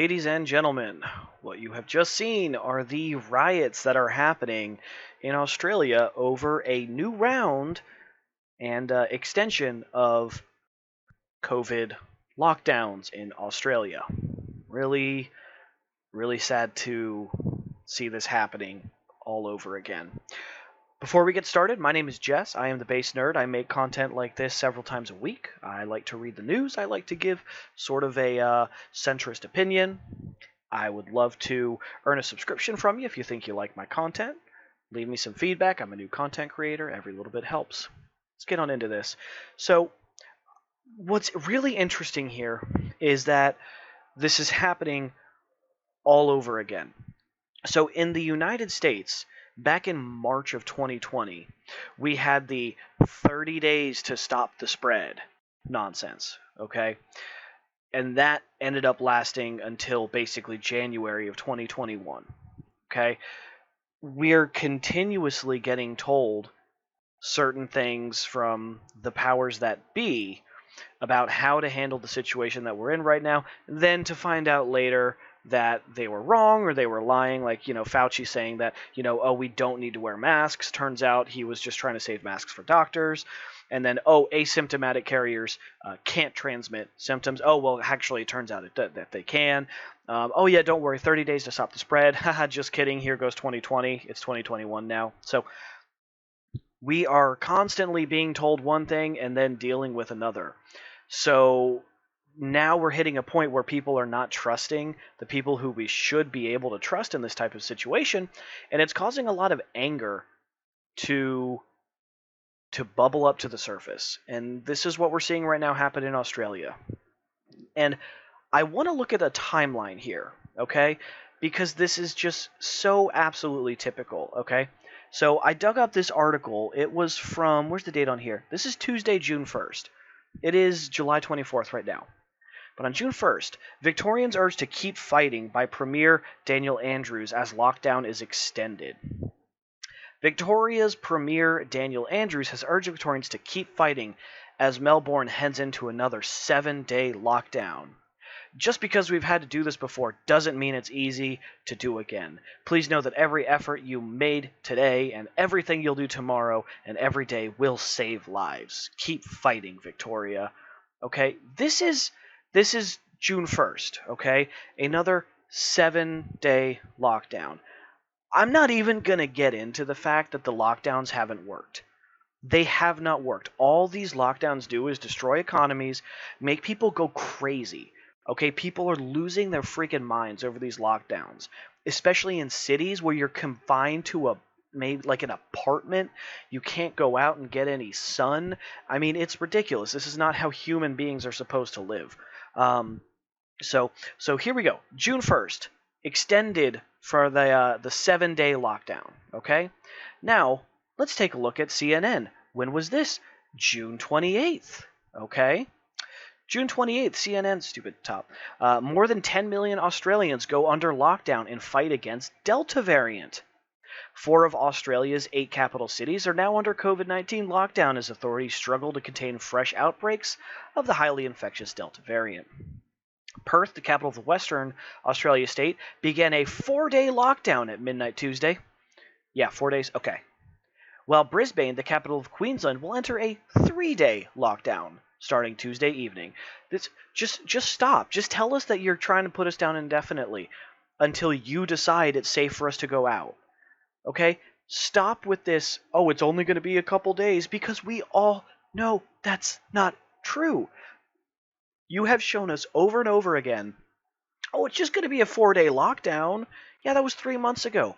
Ladies and gentlemen, what you have just seen are the riots that are happening in Australia over a new round and extension of COVID lockdowns in Australia. Really, really sad to see this happening all over again. Before we get started, my name is Jess. I am the Base Nerd. I make content like this several times a week. I like to read the news. I like to give sort of a centrist opinion. I would love to earn a subscription from you if you think you like my content. Leave me some feedback. I'm a new content creator. Every little bit helps. Let's get on into this. So, what's really interesting here is that this is happening all over again. So, in the United States, back in March of 2020, we had the 30 days to stop the spread nonsense, okay? And that ended up lasting until basically January of 2021, okay? We're continuously getting told certain things from the powers that be about how to handle the situation that we're in right now, then to find out later that they were wrong or they were lying, like, Fauci saying that, oh, we don't need to wear masks. Turns out he was just trying to save masks for doctors. And then, oh, asymptomatic carriers can't transmit symptoms. Oh, well, actually, it turns out that they can. Oh, yeah, don't worry, 30 days to stop the spread. Haha, just kidding. Here goes 2020. It's 2021 now. So we are constantly being told one thing and then dealing with another. So now we're hitting a point where people are not trusting the people who we should be able to trust in this type of situation, and it's causing a lot of anger to bubble up to the surface. And this is what we're seeing right now happen in Australia. And I want to look at a timeline here, okay? Because this is just so absolutely typical, okay? So I dug up this article. It was from, where's the date on here? This is Tuesday, June 1st. It is July 24th right now. But on June 1st, Victorians urged to keep fighting by Premier Daniel Andrews as lockdown is extended. Victoria's Premier Daniel Andrews has urged Victorians to keep fighting as Melbourne heads into another 7-day lockdown. Just because we've had to do this before doesn't mean it's easy to do again. Please know that every effort you made today and everything you'll do tomorrow and every day will save lives. Keep fighting, Victoria. Okay, this is June 1st, okay? Another 7-day lockdown. I'm not even going to get into the fact that the lockdowns haven't worked. They have not worked. All these lockdowns do is destroy economies, make people go crazy. Okay, people are losing their freaking minds over these lockdowns, especially in cities where you're confined to maybe like an apartment. You can't go out and get any sun. I mean, it's ridiculous. This is not how human beings are supposed to live. So here we go. June 1st, extended for the 7-day lockdown. Okay, now let's take a look at CNN. When was this? June 28th. Okay. June 28th, CNN, stupid top. More than 10 million Australians go under lockdown in fight against Delta variant. 4 of Australia's 8 capital cities are now under COVID-19 lockdown as authorities struggle to contain fresh outbreaks of the highly infectious Delta variant. Perth, the capital of the Western Australia state, began a 4-day lockdown at midnight Tuesday. Yeah, 4 days? Okay. While Brisbane, the capital of Queensland, will enter a 3-day lockdown starting Tuesday evening. This just stop. Just tell us that you're trying to put us down indefinitely until you decide it's safe for us to go out. Okay? Stop with this, oh, it's only going to be a couple days, because we all know that's not true. You have shown us over and over again, oh, it's just going to be a 4-day lockdown. Yeah, that was 3 months ago.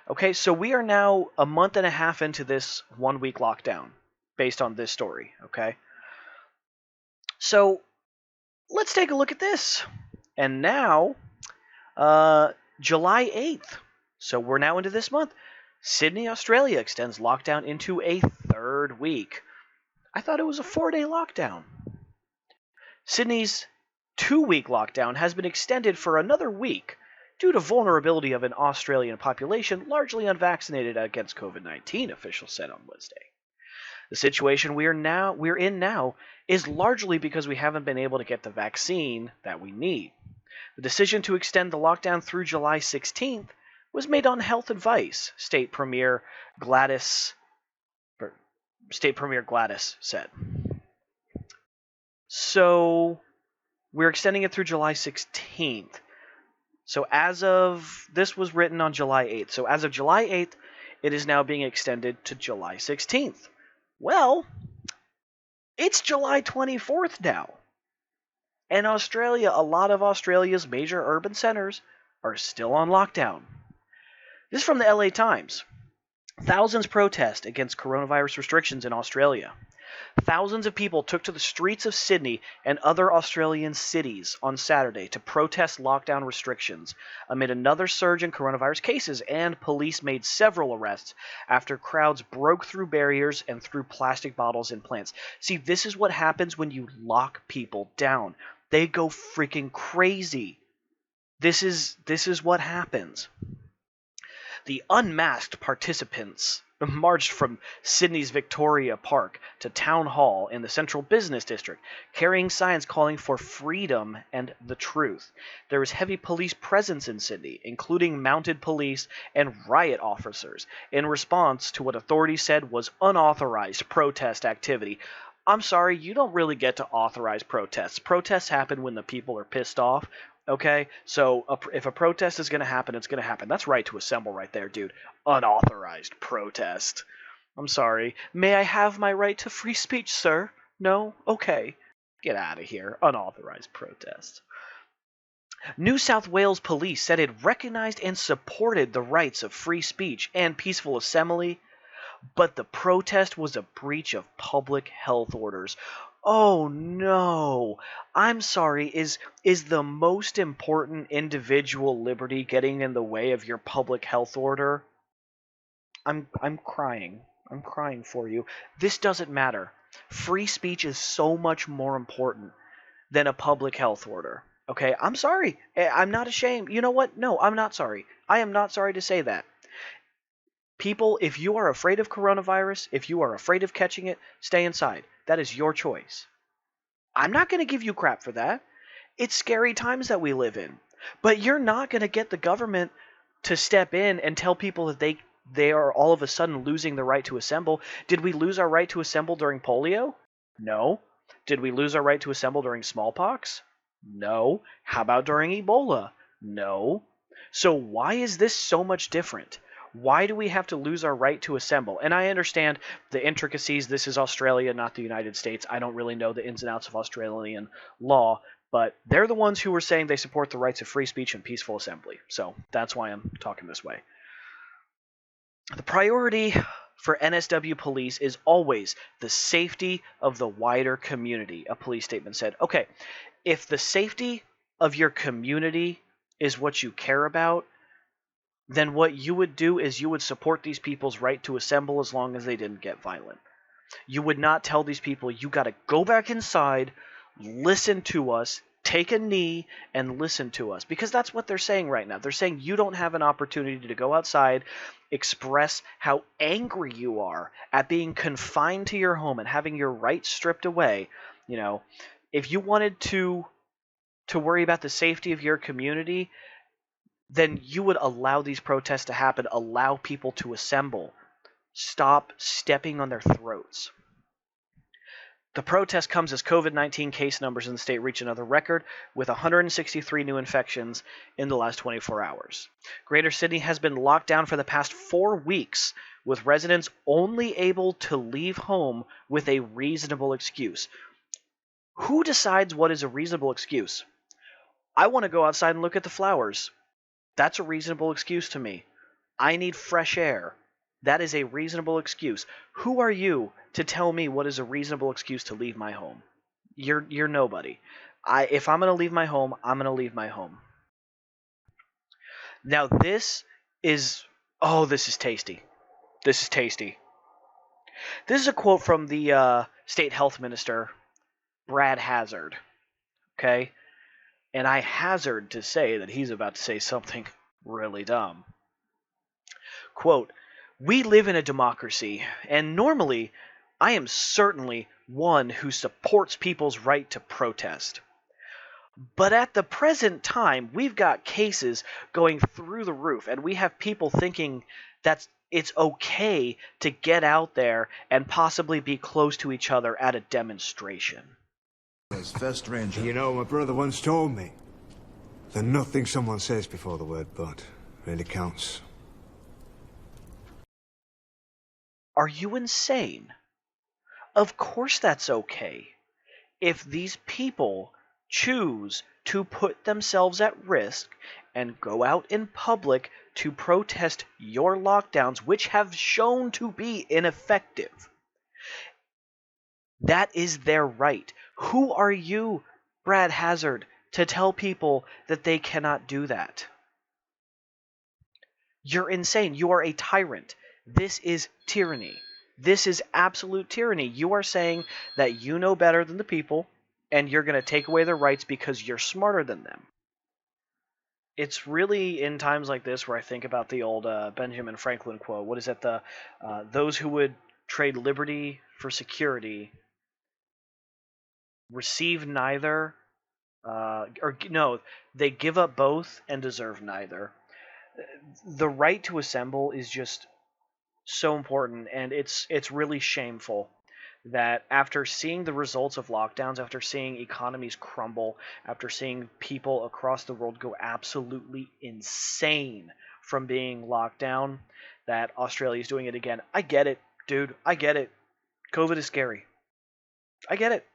Okay, so we are now a month and a half into this 1-week lockdown based on this story, okay? So let's take a look at this. And now, July 8th. So we're now into this month. Sydney, Australia extends lockdown into a 3rd week. I thought it was a 4-day lockdown. Sydney's 2-week lockdown has been extended for another week due to vulnerability of an Australian population largely unvaccinated against COVID-19, officials said on Wednesday. The situation we're in now is largely because we haven't been able to get the vaccine that we need. The decision to extend the lockdown through July 16th was made on health advice, State Premier Gladys said. So we're extending it through July 16th. So this was written on July 8th. So as of July 8th, it is now being extended to July 16th. Well, it's July 24th now. And Australia, a lot of Australia's major urban centers are still on lockdown. This is from the LA Times. Thousands protest against coronavirus restrictions in Australia. Thousands of people took to the streets of Sydney and other Australian cities on Saturday to protest lockdown restrictions amid another surge in coronavirus cases, and police made several arrests after crowds broke through barriers and threw plastic bottles in plants. See, this is what happens when you lock people down. They go freaking crazy. This is what happens. The unmasked participants marched from Sydney's Victoria Park to Town Hall in the Central Business District, carrying signs calling for freedom and the truth. There was heavy police presence in Sydney, including mounted police and riot officers, in response to what authorities said was unauthorized protest activity. I'm sorry, you don't really get to authorize protests. Protests happen when the people are pissed off. Okay, so if a protest is going to happen, it's going to happen. That's right to assemble right there, dude. Unauthorized protest. I'm sorry. May I have my right to free speech, sir? No? Okay. Get out of here. Unauthorized protest. New South Wales police said it recognized and supported the rights of free speech and peaceful assembly, but the protest was a breach of public health orders. Oh no. I'm sorry, is the most important individual liberty getting in the way of your public health order? I'm crying. I'm crying for you. This doesn't matter. Free speech is so much more important than a public health order. Okay? I'm sorry. I'm not ashamed. You know what? No, I'm not sorry. I am not sorry to say that. People, if you are afraid of coronavirus, if you are afraid of catching it, stay inside. That is your choice. I'm not going to give you crap for that. It's scary times that we live in. But you're not going to get the government to step in and tell people that they are all of a sudden losing the right to assemble. Did we lose our right to assemble during polio? No. Did we lose our right to assemble during smallpox? No. How about during Ebola? No. So why is this so much different? Why do we have to lose our right to assemble? And I understand the intricacies. This is Australia, not the United States. I don't really know the ins and outs of Australian law, but they're the ones who were saying they support the rights of free speech and peaceful assembly. So that's why I'm talking this way. The priority for NSW police is always the safety of the wider community, a police statement said. Okay, if the safety of your community is what you care about, then what you would do is you would support these people's right to assemble as long as they didn't get violent. You would not tell these people, you got to go back inside, listen to us, take a knee, and listen to us. Because that's what they're saying right now. They're saying you don't have an opportunity to go outside, express how angry you are at being confined to your home and having your rights stripped away. You know, if you wanted to worry about the safety of your community, then you would allow these protests to happen, allow people to assemble. Stop stepping on their throats. The protest comes as COVID-19 case numbers in the state reach another record, with 163 new infections in the last 24 hours. Greater Sydney has been locked down for the past 4 weeks, with residents only able to leave home with a reasonable excuse. Who decides what is a reasonable excuse? I want to go outside and look at the flowers. That's a reasonable excuse to me. I need fresh air. That is a reasonable excuse. Who are you to tell me what is a reasonable excuse to leave my home? You're nobody. If I'm going to leave my home, I'm going to leave my home. Now this is tasty. This is tasty. This is a quote from the state health minister, Brad Hazard. Okay? And I hazard to say that he's about to say something really dumb. Quote, "We live in a democracy, and normally I am certainly one who supports people's right to protest. But at the present time, we've got cases going through the roof, and we have people thinking that it's okay to get out there and possibly be close to each other at a demonstration. As first ranger. You know, my brother once told me that nothing someone says before the word but really counts. Are you insane? Of course that's okay. If these people choose to put themselves at risk and go out in public to protest your lockdowns, which have shown to be ineffective, that is their right. Who are you, Brad Hazard, to tell people that they cannot do that? You're insane. You are a tyrant. This is tyranny. This is absolute tyranny. You are saying that you know better than the people, and you're going to take away their rights because you're smarter than them. It's really in times like this where I think about the old Benjamin Franklin quote. What is it? Those who would trade liberty for security receive neither, or no, they give up both and deserve neither. The right to assemble is just so important, and it's really shameful that after seeing the results of lockdowns, after seeing economies crumble, after seeing people across the world go absolutely insane from being locked down, that Australia is doing it again. I get it, dude. I get it. COVID is scary. I get it.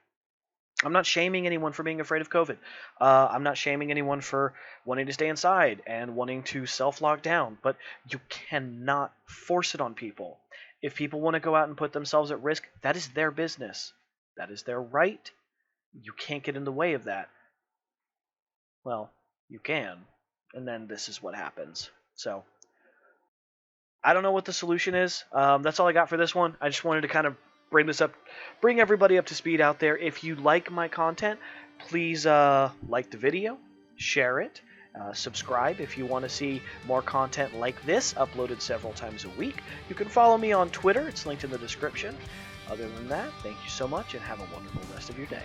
I'm not shaming anyone for being afraid of COVID. I'm not shaming anyone for wanting to stay inside and wanting to self-lock down, but you cannot force it on people. If people want to go out and put themselves at risk, that is their business. That is their right. You can't get in the way of that. Well, you can, and then this is what happens. So, I don't know what the solution is. That's all I got for this one. I just wanted to kind of bring everybody up to speed out there. If you like my content, please like the video, share it, subscribe if you want to see more content like this uploaded several times a week. You can follow me on Twitter. It's linked in the description. Other than that, thank you so much and have a wonderful rest of your day.